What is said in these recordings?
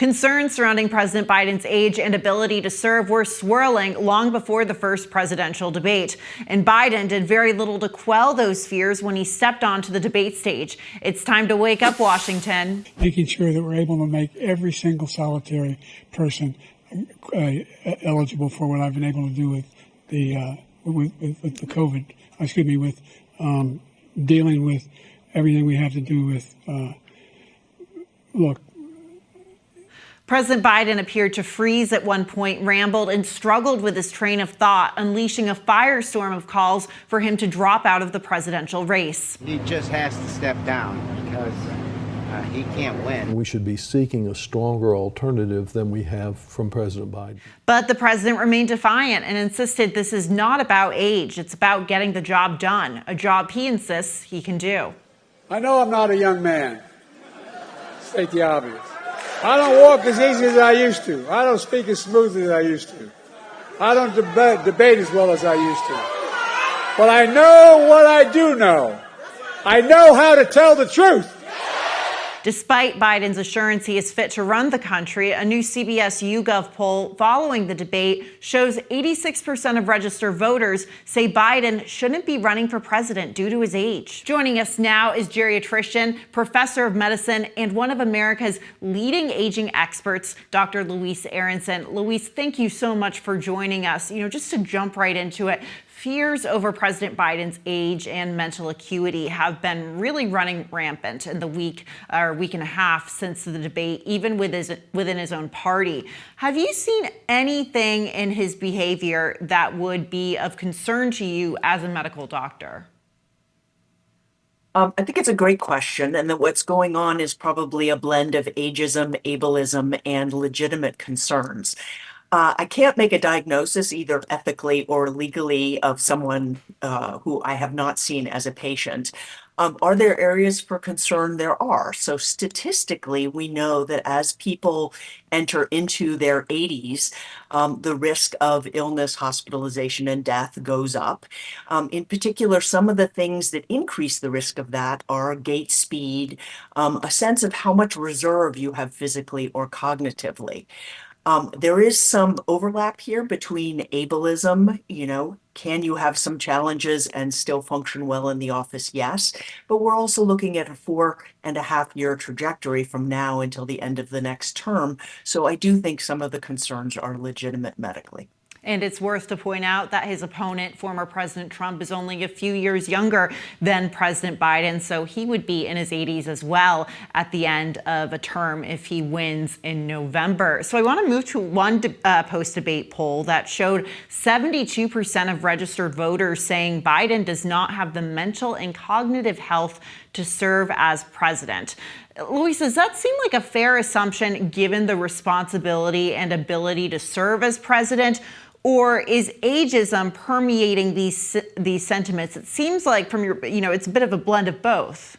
Concerns surrounding President Biden's age and ability to serve were swirling long before the first presidential debate. And Biden did very little to quell those fears when he stepped onto the debate stage. It's time to wake up, Washington. Making sure that we're able to make every single solitary person eligible for what I've been able to do with the COVID, with dealing with everything we have to do with, President Biden appeared to freeze at one point, rambled and struggled with his train of thought, unleashing a firestorm of calls for him to drop out of the presidential race. He just has to step down because he can't win. We should be seeking a stronger alternative than we have from President Biden. But the president remained defiant and insisted this is not about age. It's about getting the job done, a job he insists he can do. I know I'm not a young man. State the obvious. I don't walk as easy as I used to. I don't speak as smooth as I used to. I don't debate as well as I used to. But I know what I do know. I know how to tell the truth. Despite Biden's assurance he is fit to run the country, a new CBS YouGov poll following the debate shows 86% of registered voters say Biden shouldn't be running for president due to his age. Joining us now is geriatrician, professor of medicine, and one of America's leading aging experts, Dr. Louise Aronson. Louise, thank you so much for joining us. Just to jump right into it, fears over President Biden's age and mental acuity have been really running rampant in the week and a half since the debate, even within his own party. Have you seen anything in his behavior that would be of concern to you as a medical doctor? I think it's a great question, and that what's going on is probably a blend of ageism, ableism, and legitimate concerns. I can't make a diagnosis either ethically or legally of someone who I have not seen as a patient. Are there areas for concern? There are. So statistically, we know that as people enter into their 80s, the risk of illness, hospitalization, and death goes up. In particular, some of the things that increase the risk of that are gait speed, a sense of how much reserve you have physically or cognitively. There is some overlap here between ableism, can you have some challenges and still function well in the office? Yes, but we're also looking at a 4.5-year trajectory from now until the end of the next term. So I do think some of the concerns are legitimate medically. And it's worth to point out that his opponent, former President Trump, is only a few years younger than President Biden, so he would be in his 80s as well at the end of a term if he wins in November. So I want to move to one post-debate poll that showed 72% of registered voters saying Biden does not have the mental and cognitive health to serve as president. Louise, does that seem like a fair assumption given the responsibility and ability to serve as president? Or is ageism permeating these sentiments? It seems like from your, it's a bit of a blend of both.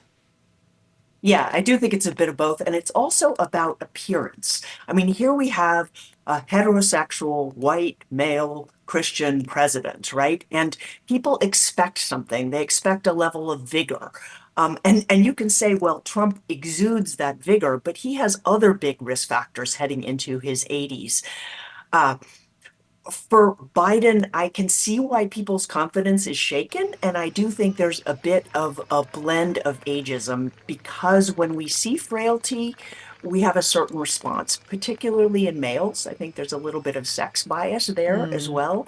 Yeah, I do think it's a bit of both. And it's also about appearance. I mean, here we have a heterosexual, white, male, Christian president, right? And people expect something. They expect a level of vigor. And you can say, well, Trump exudes that vigor, but he has other big risk factors heading into his 80s. For Biden, I can see why people's confidence is shaken. And I do think there's a bit of a blend of ageism because when we see frailty, we have a certain response, particularly in males. I think there's a little bit of sex bias there as well.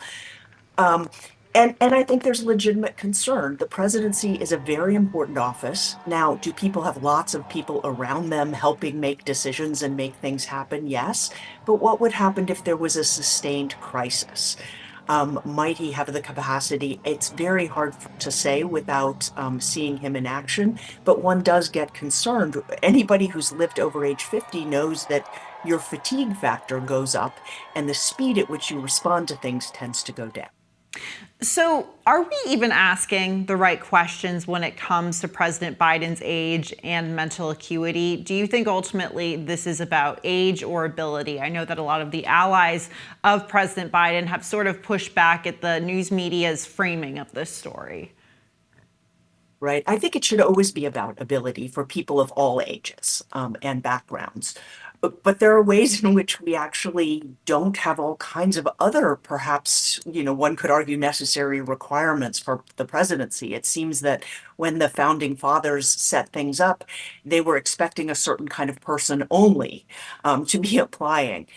And I think there's legitimate concern. The presidency is a very important office. Now, do people have lots of people around them helping make decisions and make things happen? Yes. But what would happen if there was a sustained crisis? Might he have the capacity? It's very hard to say without seeing him in action, but one does get concerned. Anybody who's lived over age 50 knows that your fatigue factor goes up and the speed at which you respond to things tends to go down. So are we even asking the right questions when it comes to President Biden's age and mental acuity? Do you think ultimately this is about age or ability? I know that a lot of the allies of President Biden have sort of pushed back at the news media's framing of this story. right? I think it should always be about ability for people of all ages and backgrounds. But there are ways in which we actually don't have all kinds of other, perhaps, one could argue necessary requirements for the presidency. It seems that when the founding fathers set things up, they were expecting a certain kind of person only to be applying.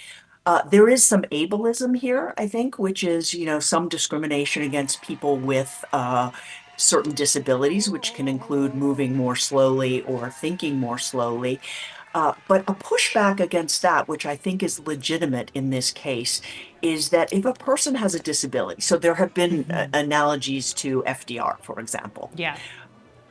There is some ableism here, I think, which is, some discrimination against people with certain disabilities, which can include moving more slowly or thinking more slowly. But a pushback against that, which I think is legitimate in this case, is that if a person has a disability, so there have been analogies to FDR, for example. Yeah.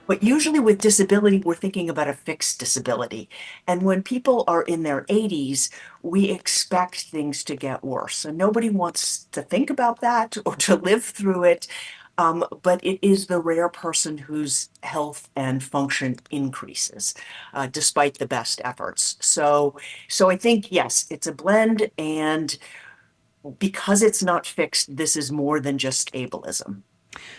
But usually with disability, we're thinking about a fixed disability. And when people are in their 80s, we expect things to get worse. And nobody wants to think about that or to live through it. But it is the rare person whose health and function increases, despite the best efforts. So I think, yes, it's a blend. And because it's not fixed, this is more than just ableism.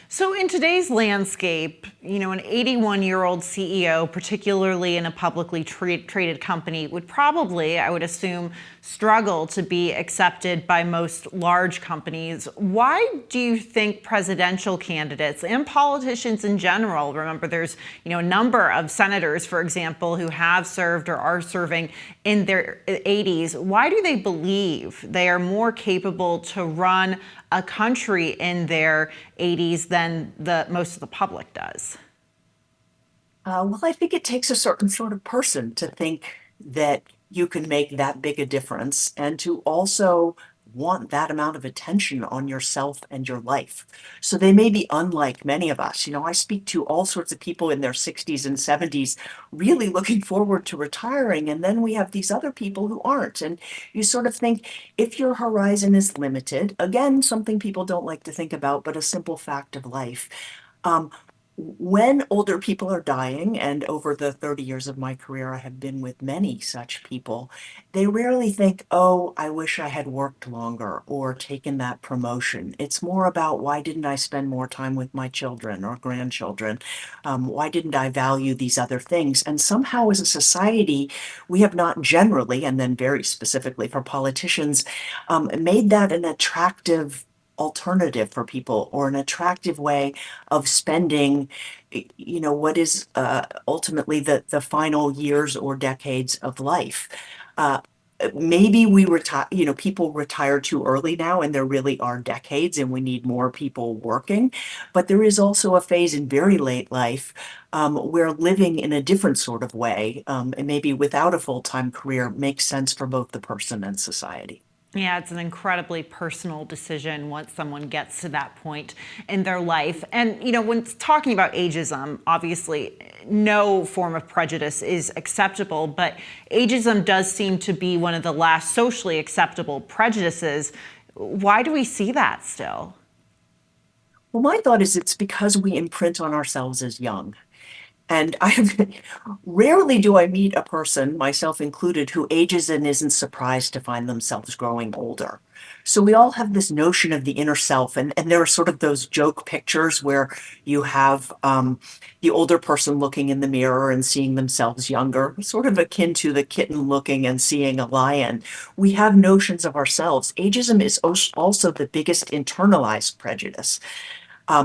So in today's landscape, an 81-year-old CEO, particularly in a publicly traded company, would probably, I would assume, struggle to be accepted by most large companies. Why do you think presidential candidates and politicians in general, remember there's, a number of senators, for example, who have served or are serving in their 80s, why do they believe they are more capable to run a country in their 80s than most of the public does? Well, I think it takes a certain sort of person to think that you can make that big a difference and to also want that amount of attention on yourself and your life. So they may be unlike many of us. I speak to all sorts of people in their 60s and 70s really looking forward to retiring. And then we have these other people who aren't. And you sort of think if your horizon is limited, again, something people don't like to think about, but a simple fact of life. When older people are dying, and over the 30 years of my career, I have been with many such people, they rarely think, oh, I wish I had worked longer or taken that promotion. It's more about why didn't I spend more time with my children or grandchildren? Why didn't I value these other things? And somehow as a society, we have not generally, and then very specifically for politicians, made that an attractive alternative for people or an attractive way of spending what is ultimately the final years or decades of life. Maybe we retire, people retire too early now, and there really are decades, and we need more people working. But there is also a phase in very late life where living in a different sort of way, and maybe without a full-time career, makes sense for both the person and society. Yeah, it's an incredibly personal decision once someone gets to that point in their life. And, when talking about ageism, obviously no form of prejudice is acceptable, but ageism does seem to be one of the last socially acceptable prejudices. Why do we see that still? Well, my thought is it's because we imprint on ourselves as young. And rarely do I meet a person, myself included, who ages and isn't surprised to find themselves growing older. So we all have this notion of the inner self, and there are sort of those joke pictures where you have the older person looking in the mirror and seeing themselves younger, sort of akin to the kitten looking and seeing a lion. We have notions of ourselves. Ageism is also the biggest internalized prejudice.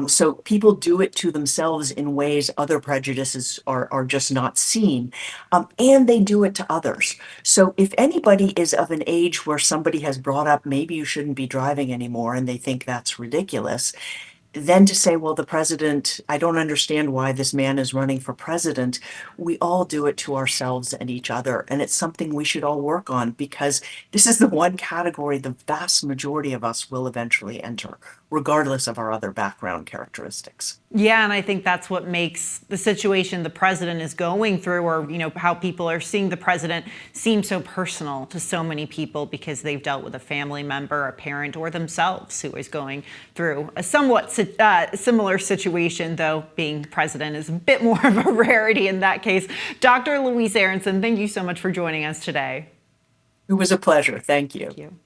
So people do it to themselves in ways other prejudices are just not seen. And they do it to others. So if anybody is of an age where somebody has brought up, maybe you shouldn't be driving anymore, and they think that's ridiculous, then to say, well, the president, I don't understand why this man is running for president. We all do it to ourselves and each other. And it's something we should all work on, because this is the one category the vast majority of us will eventually enter, regardless of our other background characteristics. Yeah, and I think that's what makes the situation the president is going through, or how people are seeing the president, seem so personal to so many people, because they've dealt with a family member, a parent, or themselves who is going through a somewhat similar situation, though being president is a bit more of a rarity in that case. Dr. Louise Aronson, thank you so much for joining us today. It was a pleasure. Thank you. Thank you.